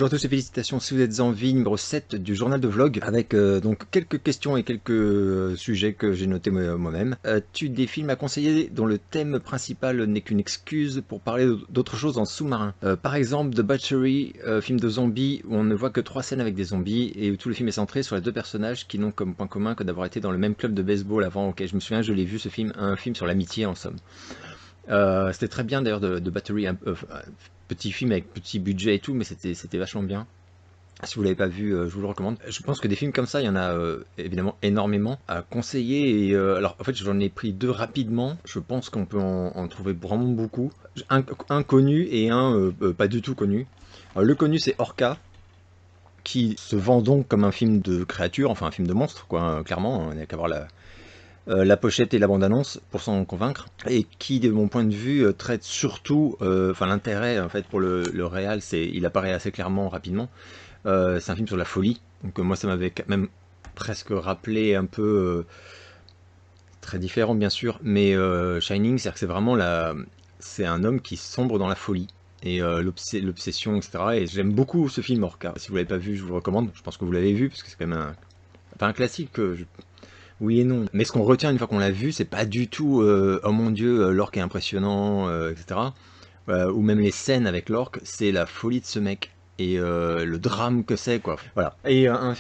Bonjour à tous et félicitations si vous êtes en vie, numéro 7 du journal de vlog, avec donc quelques questions et quelques sujets que j'ai notés moi-même. As-tu des films à conseiller dont le thème principal n'est qu'une excuse pour parler d'autres choses en sous-marin? Par exemple The Battery, film de zombies où on ne voit que 3 scènes avec des zombies et où tout le film est centré sur les deux personnages qui n'ont comme point commun que d'avoir été dans le même club de baseball avant. Ok, je me souviens, je l'ai vu ce film, un film sur l'amitié en somme. C'était très bien d'ailleurs de Battery, petit film avec petit budget et tout, mais c'était vachement bien. Si vous l'avez pas vu, je vous le recommande. Je pense que des films comme ça, il y en a évidemment énormément à conseiller. Et alors en fait, j'en ai pris deux rapidement. Je pense qu'on peut en trouver vraiment beaucoup. Un connu et un pas du tout connu. Alors, le connu, c'est Orca, qui se vend donc comme un film de créature, enfin un film de monstre, quoi, clairement. On n'a qu'à voir la pochette et la bande-annonce pour s'en convaincre, et qui, de mon point de vue, traite surtout, enfin l'intérêt en fait pour le réal, il apparaît assez clairement rapidement. C'est un film sur la folie, donc moi ça m'avait quand même presque rappelé un peu, très différent bien sûr, mais Shining, c'est-à-dire que c'est vraiment c'est un homme qui sombre dans la folie et l'obsession, etc. Et j'aime beaucoup ce film Orca. Si vous l'avez pas vu, je vous le recommande. Je pense que vous l'avez vu parce que c'est quand même pas un classique. Oui et non. Mais ce qu'on retient une fois qu'on l'a vu, c'est pas du tout oh mon dieu, l'orque est impressionnant, etc. Ou même les scènes avec l'orque, c'est la folie de ce mec. Et le drame que c'est, quoi. Voilà. Et un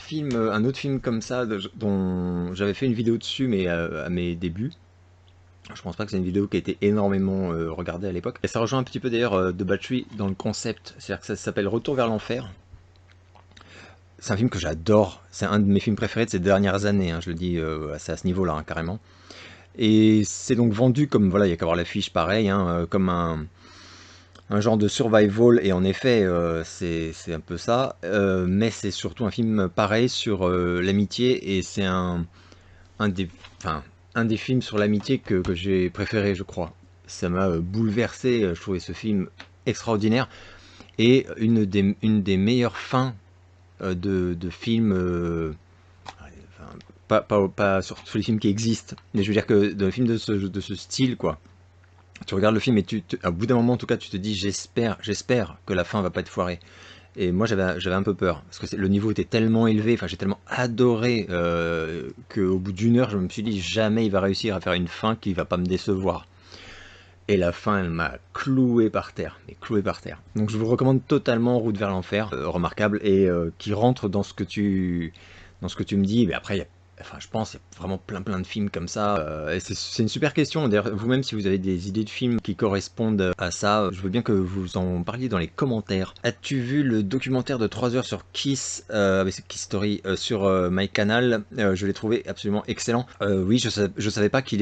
autre film comme ça, dont j'avais fait une vidéo dessus, mais à mes débuts. Je pense pas que c'est une vidéo qui a été énormément regardée à l'époque. Et ça rejoint un petit peu d'ailleurs The Battery dans le concept. C'est-à-dire que ça s'appelle Retour vers l'enfer. C'est un film que j'adore. C'est un de mes films préférés de ces dernières années. Hein, je le dis, c'est à ce niveau-là, hein, carrément. Et c'est donc vendu comme, voilà, il y a qu'à voir l'affiche pareil, hein, comme un genre de survival, et en effet, c'est un peu ça, mais c'est surtout un film pareil sur l'amitié, et c'est un des, enfin, un des films sur l'amitié que j'ai préféré, je crois. Ça m'a bouleversé, je trouvais ce film extraordinaire, et une des meilleures fins de films, enfin, pas sur tous les films qui existent, mais je veux dire que de films de ce style, quoi. Tu regardes le film et à bout d'un moment, en tout cas, tu te dis j'espère que la fin va pas être foirée. Et moi, j'avais un peu peur parce que le niveau était tellement élevé. Enfin, j'ai tellement adoré qu'au bout d'une heure, je me suis dit jamais il va réussir à faire une fin qui va pas me décevoir. Et la fin, elle m'a cloué par terre, mais cloué par terre. Donc, je vous recommande totalement Route vers l'enfer, remarquable, et qui rentre dans ce que tu me dis. Mais après, enfin, je pense qu'il y a vraiment plein de films comme ça. Et c'est une super question. D'ailleurs, vous-même, si vous avez des idées de films qui correspondent à ça, je veux bien que vous en parliez dans les commentaires. As-tu vu le documentaire de 3 heures sur Kiss, avec Kiss Story, sur MyCanal? Je l'ai trouvé absolument excellent. Oui, je savais pas qu'il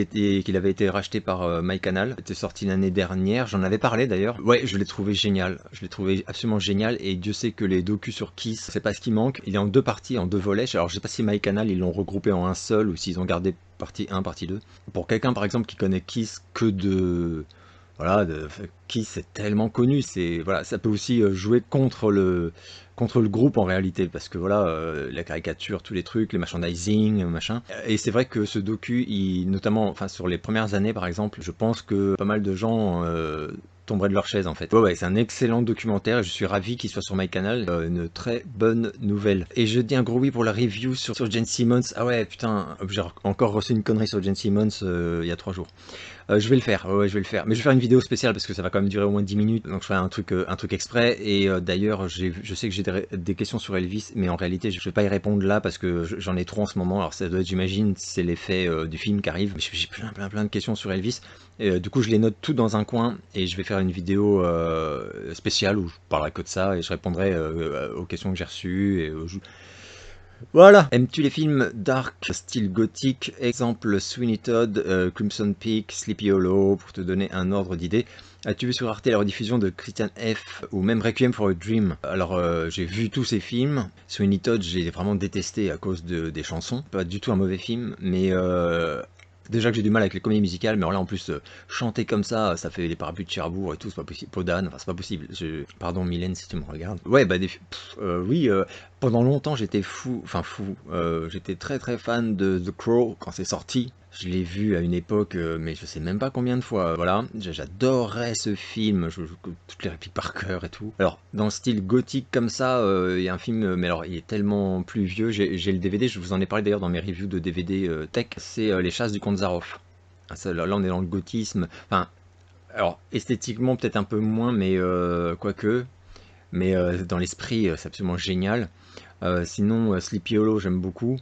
avait été racheté par MyCanal. C'était sorti l'année dernière. J'en avais parlé d'ailleurs. Ouais, je l'ai trouvé génial. Je l'ai trouvé absolument génial. Et Dieu sait que les docus sur Kiss, c'est pas ce qui manque. Il est en deux parties, en deux volets. Alors, je sais pas si MyCanal ils l'ont regroupé en un seul ou s'ils ont gardé partie 1, partie 2. Pour quelqu'un par exemple qui connaît Kiss que de... Voilà, Kiss c'est tellement connu, voilà, ça peut aussi jouer contre le groupe en réalité, parce que voilà, la caricature, tous les trucs, les merchandising, machin. Et c'est vrai que ce docu, notamment, enfin sur les premières années par exemple, je pense que pas mal de gens tomberaient de leur chaise en fait. Ouais, c'est un excellent documentaire et je suis ravi qu'il soit sur MyCanal, une très bonne nouvelle. Et je dis un gros oui pour la review sur Jen Simmons. Ah ouais, putain, j'ai encore reçu une connerie sur Jen Simmons il y a 3 jours. Je vais le faire, ouais, je vais le faire. Mais je vais faire une vidéo spéciale parce que ça va quand même durer au moins 10 minutes. Donc je ferai un truc exprès. Et d'ailleurs, je sais que j'ai des questions sur Elvis, mais en réalité, je vais pas y répondre là parce que j'en ai trop en ce moment. Alors ça doit être, j'imagine, c'est l'effet du film qui arrive. Mais j'ai plein de questions sur Elvis. Et, du coup, je les note tout dans un coin et je vais faire une vidéo spéciale où je parlerai que de ça et je répondrai aux questions que j'ai reçues et voilà. Aimes-tu les films dark, style gothique? Exemple Sweeney Todd, Crimson Peak, Sleepy Hollow, pour te donner un ordre d'idée. As-tu vu sur Arte la rediffusion de Christian F. ou même Requiem for a Dream? Alors j'ai vu tous ces films. Sweeney Todd j'ai vraiment détesté à cause des chansons. Pas du tout un mauvais film, mais déjà que j'ai du mal avec les comédies musicales, mais alors là en plus chanter comme ça fait les parapluies de Cherbourg et tout, c'est pas possible. Podane, enfin c'est pas possible. Pardon Mylène si tu me regardes. Ouais bah oui, pendant longtemps j'étais j'étais très fan de The Crow quand c'est sorti. Je l'ai vu à une époque, mais je sais même pas combien de fois. Voilà, j'adorais ce film, je toutes les répliques par cœur et tout. Alors, dans le style gothique comme ça, il y a un film, mais alors il est tellement plus vieux. J'ai le DVD, je vous en ai parlé d'ailleurs dans mes reviews de DVD tech. C'est Les Chasses du Comte Zaroff. Ah, là, on est dans le gothisme. Enfin, alors esthétiquement peut-être un peu moins, mais quoique. Mais dans l'esprit, c'est absolument génial. Sinon, Sleepy Hollow, j'aime beaucoup.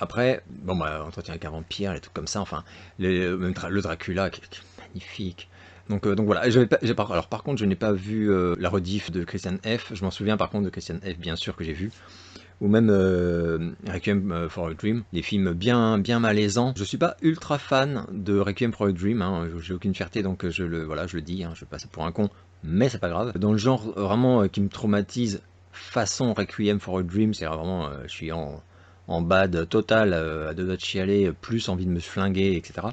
Après, bon, bah, Entretien avec un vampire, les trucs comme ça, enfin, même le Dracula, qui est magnifique. Donc voilà, alors par contre, je n'ai pas vu la rediff de Christian F. Je m'en souviens par contre de Christian F, bien sûr que j'ai vu. Ou même Requiem for a Dream, les films bien malaisants. Je suis pas ultra fan de Requiem for a Dream, hein, j'ai aucune fierté, donc voilà, je le dis, hein, je passe pour un con, mais c'est pas grave. Dans le genre vraiment qui me traumatise, façon Requiem for a Dream, c'est vraiment, je suis en bad total, à deux doigts de chialer, plus envie de me flinguer, etc.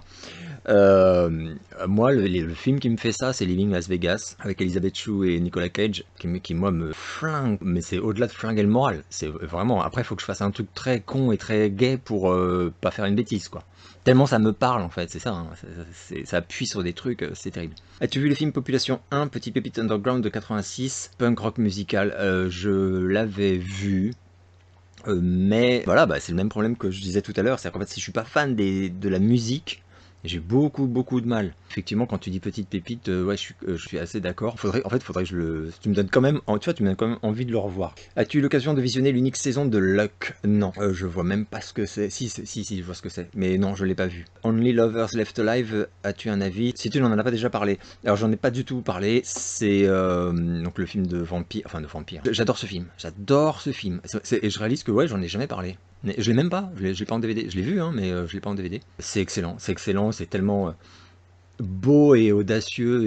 Moi, le film qui me fait ça, c'est Living Las Vegas, avec Elizabeth Shue et Nicolas Cage, qui moi me flingue, mais c'est au-delà de flinguer le moral. C'est vraiment, après, il faut que je fasse un truc très con et très gay pour pas faire une bêtise, quoi. Tellement ça me parle, en fait, c'est ça, hein. Ça appuie sur des trucs, c'est terrible. As-tu vu le film Population 1, Petit Pépite Underground de 86, punk rock musical? Je l'avais vu. Mais voilà, bah, c'est le même problème que je disais tout à l'heure, c'est qu'en fait si je suis pas fan de la musique, j'ai beaucoup de mal. Effectivement, quand tu dis petite pépite, ouais, je suis assez d'accord. Faudrait que tu me donnes quand même, tu vois, tu me donnes quand même envie de le revoir. As-tu eu l'occasion de visionner l'unique saison de Luck? Non, je vois même pas ce que c'est. Si, je vois ce que c'est. Mais non, je l'ai pas vu. Only Lovers Left Alive, as-tu un avis? Si tu n'en as pas déjà parlé. Alors j'en ai pas du tout parlé. C'est donc le film de vampire, enfin de vampire. J'adore ce film. J'adore ce film. Et je réalise que ouais, j'en ai jamais parlé. Mais je l'ai même pas, je l'ai pas en DVD. Je l'ai vu, hein, mais je l'ai pas en DVD. C'est excellent, c'est tellement beau et audacieux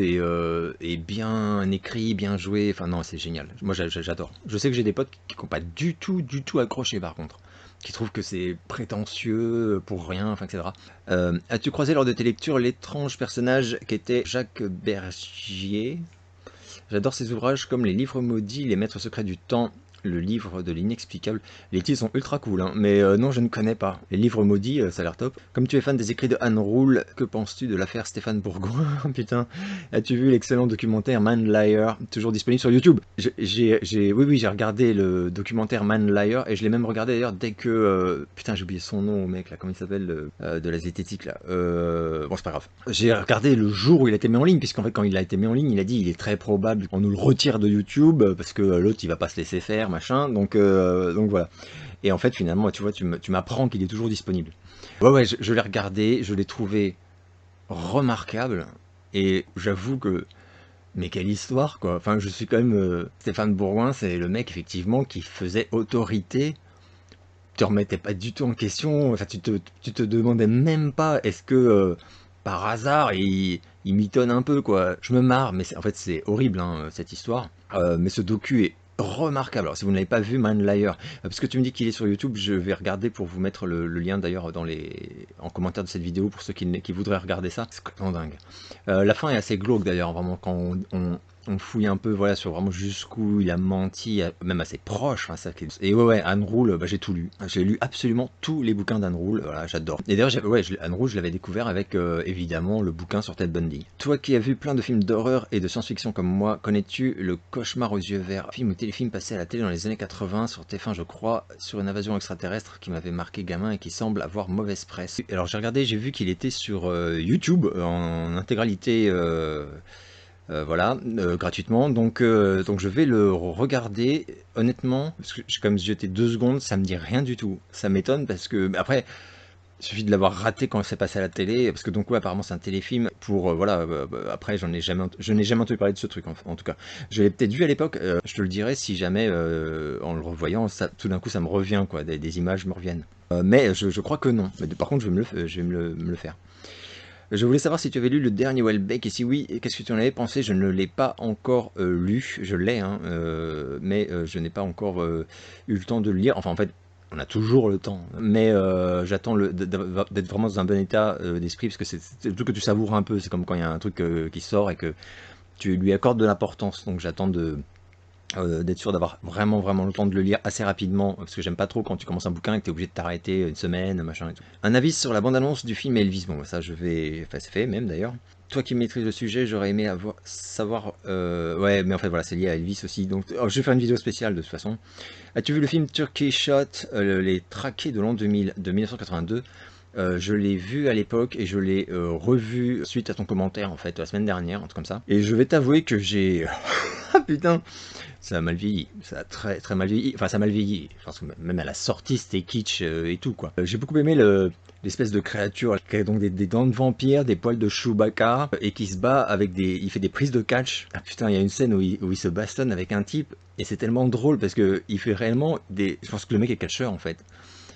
et bien écrit, bien joué. Enfin non, c'est génial. Moi, j'adore. Je sais que j'ai des potes qui n'ont pas du tout accroché par contre, qui trouvent que c'est prétentieux pour rien, enfin etc. As-tu croisé lors de tes lectures l'étrange personnage qu'était Jacques Bergier? J'adore ces ouvrages comme Les Livres Maudits, Les Maîtres Secrets du Temps, Le Livre de l'Inexplicable. Les titres sont ultra cool, hein, mais non, je ne connais pas. Les Livres Maudits, ça a l'air top. Comme tu es fan des écrits de Anne Rule, que penses-tu de l'affaire Stéphane Bourgoin? Putain, as-tu vu l'excellent documentaire Man Liar, toujours disponible sur YouTube? Oui, j'ai regardé le documentaire Man Liar, et je l'ai même regardé d'ailleurs dès que... putain, j'ai oublié son nom, mec, là, comment il s'appelle, de la zététique, là. Bon, c'est pas grave. J'ai regardé le jour où il a été mis en ligne, puisqu'en fait, quand il a été mis en ligne, il a dit il est très probable qu'on nous le retire de YouTube, parce que l'autre, il va pas se laisser faire, machin, donc voilà. Et en fait, finalement, tu vois, tu m'apprends qu'il est toujours disponible. Ouais, je l'ai regardé, je l'ai trouvé remarquable, et j'avoue que, mais quelle histoire, quoi. Enfin, je suis quand même... Stéphane Bourgoin, c'est le mec, effectivement, qui faisait autorité. Tu te remettais pas du tout en question, enfin, tu te demandais même pas, est-ce que, par hasard, il mitonne un peu, quoi. Je me marre, mais en fait, c'est horrible, hein, cette histoire. Mais ce docu est remarquable. Alors, si vous ne l'avez pas vu, Man Liar, parce que tu me dis qu'il est sur YouTube, je vais regarder pour vous mettre le lien d'ailleurs en commentaire de cette vidéo pour ceux qui voudraient regarder ça. C'est complètement dingue. La fin est assez glauque d'ailleurs, vraiment, quand on fouille un peu, voilà, sur vraiment jusqu'où il a menti, même à ses proches. Enfin, et ouais, Anne Rule, bah, j'ai tout lu. J'ai lu absolument tous les bouquins d'Anne Rule, voilà, j'adore. Et d'ailleurs, Anne Rule, je l'avais découvert avec, évidemment, le bouquin sur Ted Bundy. Toi qui as vu plein de films d'horreur et de science-fiction comme moi, connais-tu Le Cauchemar aux yeux verts, film ou téléfilm passé à la télé dans les années 80 sur TF1, je crois, sur une invasion extraterrestre qui m'avait marqué gamin et qui semble avoir mauvaise presse. Alors j'ai regardé, j'ai vu qu'il était sur YouTube en intégralité. Voilà, gratuitement, donc je vais le regarder. Honnêtement, parce que j'ai quand même jeté 2 secondes, ça me dit rien du tout. Ça m'étonne parce que, après, il suffit de l'avoir raté quand c'est passé à la télé, parce que donc ouais, apparemment c'est un téléfilm pour, voilà, après je n'ai jamais entendu parler de ce truc, en tout cas. Je l'ai peut-être vu à l'époque, je te le dirai si jamais, en le revoyant, tout d'un coup ça me revient, quoi, des images me reviennent. Mais je crois que non. Mais par contre, je vais me le faire. Je voulais savoir si tu avais lu le dernier Welbeck, et si oui, qu'est-ce que tu en avais pensé? Je ne l'ai pas encore lu, je l'ai, hein, mais je n'ai pas encore eu le temps de le lire. Enfin, en fait, on a toujours le temps, mais j'attends d'être vraiment dans un bon état d'esprit, parce que c'est le truc que tu savoures un peu. C'est comme quand il y a un truc qui sort et que tu lui accordes de l'importance, donc j'attends d'être sûr d'avoir vraiment le temps de le lire assez rapidement, parce que j'aime pas trop quand tu commences un bouquin et que tu es obligé de t'arrêter une semaine, machin et tout. Un avis sur la bande-annonce du film Elvis, bon ça je vais... Enfin c'est fait même d'ailleurs. Toi qui maîtrises le sujet, j'aurais aimé savoir... Ouais mais en fait voilà, c'est lié à Elvis aussi, donc je vais faire une vidéo spéciale de toute façon. As-tu vu le film Turkey Shot, les traqués de l'an 2000, de 1982? Je l'ai vu à l'époque et je l'ai revu suite à ton commentaire en fait la semaine dernière, un truc comme ça. Et je vais t'avouer que j'ai... Ah putain, ça a mal vieilli, ça a très mal vieilli, enfin ça a mal vieilli, je pense que même à la sortie c'était kitsch et tout quoi. J'ai beaucoup aimé l'espèce de créature qui a donc des dents de vampire, des poils de Chewbacca et qui se bat avec il fait des prises de catch. Ah putain, il y a une scène où il se bastonne avec un type et c'est tellement drôle parce que il fait réellement je pense que le mec est catcheur en fait.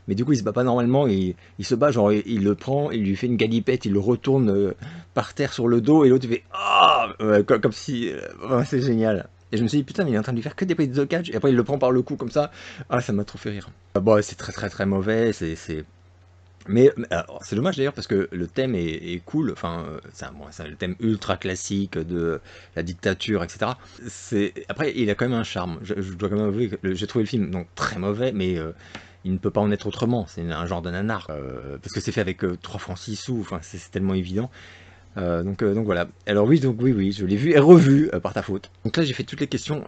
Mais du coup, il se bat pas normalement, il se bat, genre, il le prend, il lui fait une galipette, il le retourne par terre sur le dos, et l'autre, il fait ah comme si. C'est génial. Et je me suis dit, putain, mais il est en train de lui faire que des prises de catch, et après, il le prend par le cou comme ça. Ah, ça m'a trop fait rire. Bon, c'est très mauvais, Mais alors, c'est dommage d'ailleurs parce que le thème est cool, enfin c'est le thème ultra classique de la dictature, etc. Après il a quand même un charme, je dois quand même avouer que j'ai trouvé le film donc très mauvais, mais il ne peut pas en être autrement, c'est un genre de nanar, parce que c'est fait avec 3 francs 6 sous, enfin c'est tellement évident. Donc voilà, alors oui, je l'ai vu et revu par ta faute. Donc là j'ai fait toutes les questions,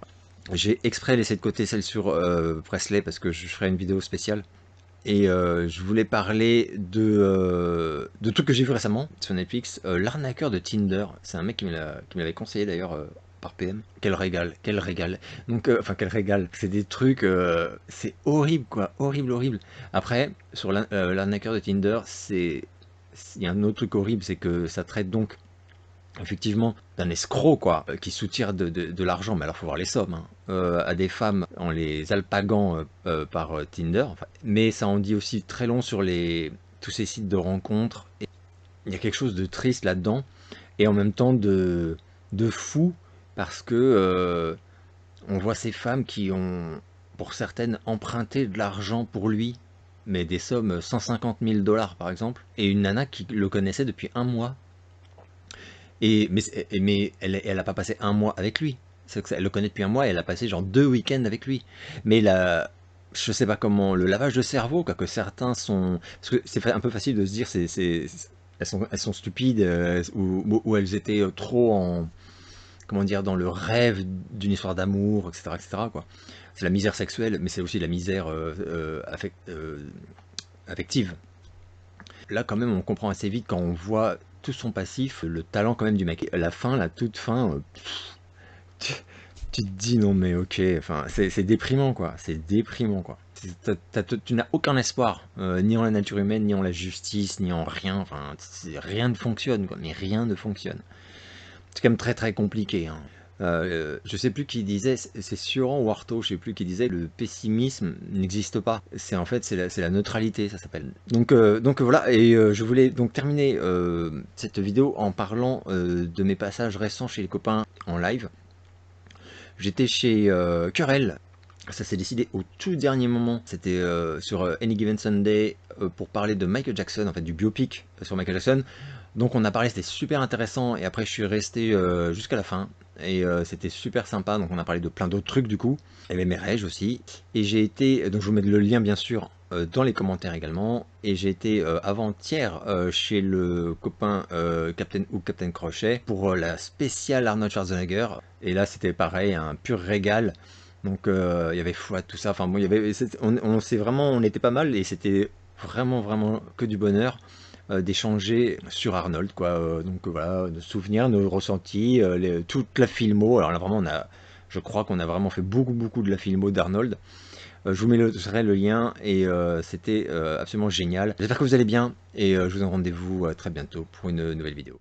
j'ai exprès laissé de côté celle sur Presley parce que je ferai une vidéo spéciale. Et je voulais parler de trucs que j'ai vu récemment sur Netflix. L'arnaqueur de Tinder, c'est un mec qui me l'avait conseillé d'ailleurs par PM. Quel régal, quel régal. Donc, enfin, quel régal. C'est des trucs, c'est horrible quoi, horrible. Après, sur l'arnaqueur de Tinder, il y a un autre truc horrible, c'est que ça traite donc effectivement d'un escroc quoi, qui soutire de l'argent, mais alors faut voir les sommes, hein, à des femmes en les alpaguant par Tinder, enfin, mais ça en dit aussi très long sur tous ces sites de rencontres, et il y a quelque chose de triste là-dedans, et en même temps de fou, parce que on voit ces femmes qui ont, pour certaines, emprunté de l'argent pour lui, mais des sommes 150 000 $ par exemple, et une nana qui le connaissait depuis un mois. Mais elle a pas passé un mois avec lui. Elle le connaît depuis un mois et elle a passé genre 2 week-ends avec lui. Mais là, je sais pas comment, le lavage de cerveau, quoi, que certains sont... Parce que c'est un peu facile de se dire, elles sont stupides ou elles étaient trop en... Comment dire, dans le rêve d'une histoire d'amour, etc., quoi. C'est la misère sexuelle, mais c'est aussi la misère affective. Là, quand même, on comprend assez vite quand on voit tout son passif, le talent quand même du mec. La fin, la toute fin, tu, tu te dis non mais ok, enfin c'est déprimant quoi, c'est déprimant quoi. Tu n'as aucun espoir, ni en la nature humaine, ni en la justice, ni en rien, enfin rien ne fonctionne quoi, mais rien ne fonctionne. C'est quand même très compliqué, hein. Je sais plus qui disait, c'est Sioran ou Artaud, je sais plus qui disait, le pessimisme n'existe pas. C'est en fait c'est la neutralité, ça s'appelle. Donc voilà, et je voulais donc terminer cette vidéo en parlant de mes passages récents chez les copains en live. J'étais chez Querelle. Ça s'est décidé au tout dernier moment. C'était sur Any Given Sunday pour parler de Michael Jackson, en fait du biopic sur Michael Jackson. Donc on a parlé, c'était super intéressant et après je suis resté jusqu'à la fin et c'était super sympa. Donc on a parlé de plein d'autres trucs du coup. Il y avait mes rêves aussi. Et j'ai été, donc je vous mets le lien bien sûr dans les commentaires également. Et j'ai été avant-hier chez le copain Captain Crochet pour la spéciale Arnold Schwarzenegger. Et là c'était pareil, un pur régal. Donc il y avait Fouad, tout ça. Enfin bon, il y avait, on s'est vraiment, on était pas mal et c'était vraiment que du bonheur d'échanger sur Arnold, quoi. Donc voilà, nos souvenirs, nos ressentis, toute la filmo. Alors là vraiment, je crois qu'on a vraiment fait beaucoup de la filmo d'Arnold. Je vous mettrai le lien et c'était absolument génial. J'espère que vous allez bien et je vous donne rendez-vous très bientôt pour une nouvelle vidéo.